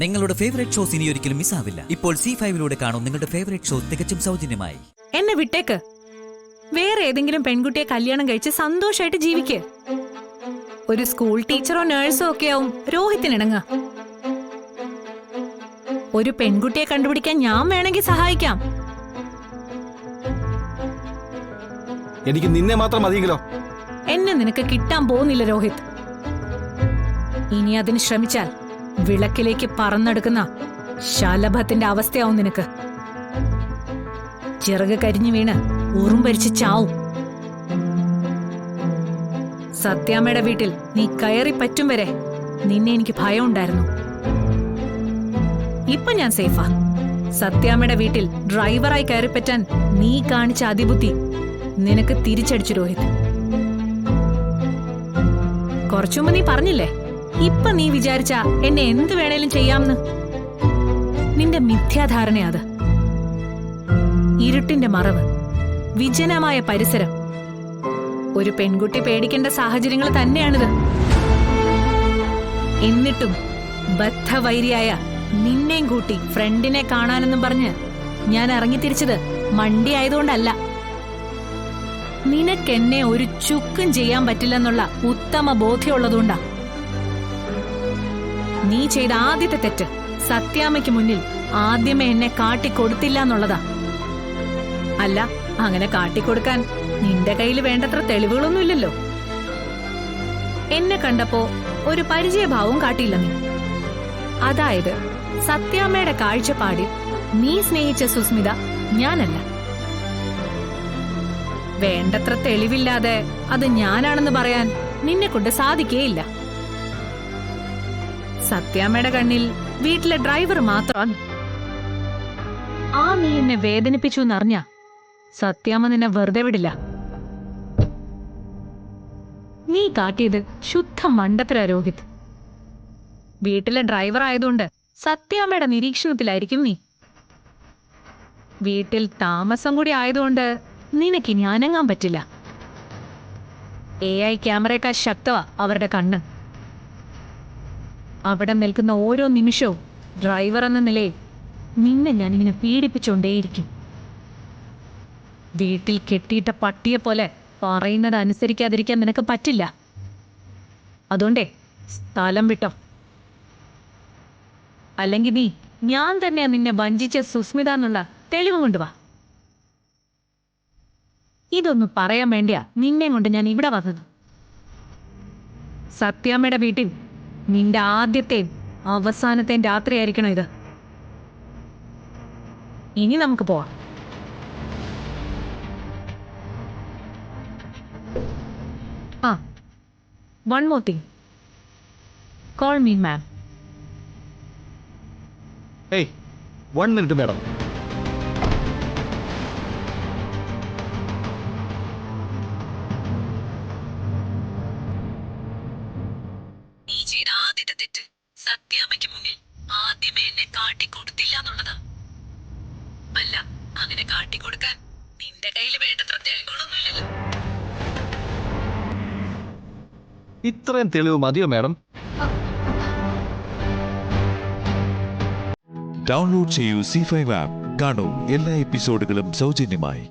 നിങ്ങളുടെ favourite shows ഇനി ഒരിക്കലും മിസ്സാവില്ല. ഇപ്പോൾ C5 കാണും നിങ്ങളുടെ ഫേവറേറ്റ് ഷോ തികച്ചും സൗജന്യമായി. എന്നെ വിട്ടേക്ക്. വേറെ ഏതെങ്കിലും പെൺകുട്ടിയെ കല്യാണം കഴിച്ച് സന്തോഷമായിട്ട് ജീവിക്ക്. ഒരു സ്കൂൾ ടീച്ചറോ നഴ്സോ ഒക്കെ ആവും രോഹിത്തിനിണങ്ങ. ഒരു പെൺകുട്ടിയെ കണ്ടുപിടിക്കാൻ ഞാൻ വേണമെങ്കിൽ സഹായിക്കാം. എനിക്ക് നിന്നെ മാത്രം മതിയെങ്കിലോ? എന്നെ നിനക്ക് കിട്ടാൻ പോകുന്നില്ല രോഹിത്. ഇനി അതിന് ശ്രമിച്ചാൽ വിളക്കിലേക്ക് പറന്നെടുക്കുന്ന ശലഭത്തിന്റെ അവസ്ഥയാവും നിനക്ക്. ചിറക് കരിഞ്ഞു വീണ് ഉറുമ്പരിച്ച് ചാവും. സത്യാമ്മയുടെ വീട്ടിൽ നീ കയറി പറ്റും വരെ നിന്നെ എനിക്ക് ഭയം ഉണ്ടായിരുന്നു. ഇപ്പൊ ഞാൻ സേഫാ. സത്യാമ്മയുടെ വീട്ടിൽ ഡ്രൈവറായി കയറിപ്പറ്റാൻ നീ കാണിച്ച അതിബുദ്ധി നിനക്ക് തിരിച്ചടിച്ചു രോഹിത്. കുറച്ചുമുമ്പ് നീ പറഞ്ഞില്ലേ, ഇപ്പൊ നീ വിചാരിച്ച എന്നെ എന്ത് വേണേലും ചെയ്യാമെന്ന്. നിന്റെ മിഥ്യാധാരണയാത്. ഇരുട്ടിന്റെ മറവ്, വിജനമായ പരിസരം, ഒരു പെൺകുട്ടി പേടിക്കേണ്ട സാഹചര്യങ്ങൾ തന്നെയാണിത്. എന്നിട്ടും ബദ്ധവൈരിയായ നിന്നെയും കൂട്ടി ഫ്രണ്ടിനെ കാണാനെന്നും പറഞ്ഞ് ഞാൻ ഇറങ്ങിത്തിരിച്ചത് മണ്ടിയായതുകൊണ്ടല്ല. നിനക്കെന്നെ ഒരു ചുക്കും ചെയ്യാൻ പറ്റില്ലെന്നുള്ള ഉത്തമ ബോധ്യമുള്ളതുകൊണ്ടാ. നീ ചെയ്ത ആദ്യത്തെ തെറ്റ് സത്യാമ്മയ്ക്ക് മുന്നിൽ ആദ്യമേ എന്നെ കാട്ടിക്കൊടുത്തില്ല എന്നുള്ളതാ. അല്ല, അങ്ങനെ കാട്ടിക്കൊടുക്കാൻ നിന്റെ കയ്യിൽ വേണ്ടത്ര തെളിവുകളൊന്നുമില്ലല്ലോ. എന്നെ കണ്ടപ്പോ ഒരു പരിചയഭാവവും കാട്ടിയില്ല നീ. അതായത് സത്യാമ്മയുടെ കാഴ്ചപ്പാടിൽ നീ സ്നേഹിച്ച സുസ്മിത ഞാനല്ല. വേണ്ടത്ര തെളിവില്ലാതെ അത് ഞാനാണെന്ന് പറയാൻ നിന്നെ കൊണ്ട് സാധിക്കേയില്ല. സത്യാമ്മയുടെ കണ്ണിൽ വീട്ടിലെ ഡ്രൈവർ മാത്രമാണ്. ആ നീ എന്നെ വേദനിപ്പിച്ചു എന്നറിഞ്ഞ സത്യാമ്മ നിന്നെ വെറുതെ വിടില്ല. നീ കാട്ടിയത് ശുദ്ധ മണ്ടത്തര രോഹിത്. വീട്ടിലെ ഡ്രൈവർ ആയതുകൊണ്ട് സത്യാമ്മയുടെ നിരീക്ഷണത്തിലായിരിക്കും നീ. വീട്ടിൽ താമസം കൂടി ആയതുകൊണ്ട് നിനക്കിനി അനങ്ങാൻ പറ്റില്ല. AI ക്യാമറയേക്കാൾ ശക്തവാ അവരുടെ കണ്ണ്. അവിടെ നിൽക്കുന്ന ഓരോ നിമിഷവും ഡ്രൈവർ എന്ന നിലയിൽ നിന്നെ ഞാനിങ്ങനെ പീഡിപ്പിച്ചുകൊണ്ടേയിരിക്കും. വീട്ടിൽ കെട്ടിയിട്ട പട്ടിയെ പോലെ പറയുന്നത് അനുസരിക്കാതിരിക്കാൻ നിനക്ക് പറ്റില്ല. അതുകൊണ്ടേ സ്ഥലം വിട്ടോ. അല്ലെങ്കിൽ നീ ഞാൻ തന്നെയാ നിന്നെ വഞ്ചിച്ച സുസ്മിത എന്നുള്ള തെളിവ് കൊണ്ടുവാ. ഇതൊന്നും പറയാൻ വേണ്ടിയാ നിന്നെ കൊണ്ട് ഞാൻ ഇവിടെ വന്നത്. സത്യാമ്മയുടെ വീട്ടിൽ നിന്റെ ആദ്യത്തെയും അവസാനത്തെയും രാത്രിയായിരിക്കണം ഇത്. ഇനി നമുക്ക് പോവാം. One more thing. Call me ma'am. Hey, 1 minute madam. നീ ചെയ്ത ആദ്യത്തെ തെറ്റ് സത്യാമ്മയ്ക്ക് മുന്നിൽ ആദ്യമേ എന്നെ കാട്ടിക്കൊടുത്തില്ല എന്നുള്ളതാ. അല്ല, അങ്ങനെ കാട്ടിക്കൊടുക്കാൻ നിന്റെ കയ്യിൽ വേണ്ടത്ര തെളിവുകളൊന്നുമില്ലല്ലോ. ഇത്രയും തെളിവ് മതിയോ മാഡം? ഡൗൺലോഡ് ചെയ്യൂ C5 ആപ്പ്. കാണൂ എല്ലാ എപ്പിസോഡുകളും സൗജന്യമായി.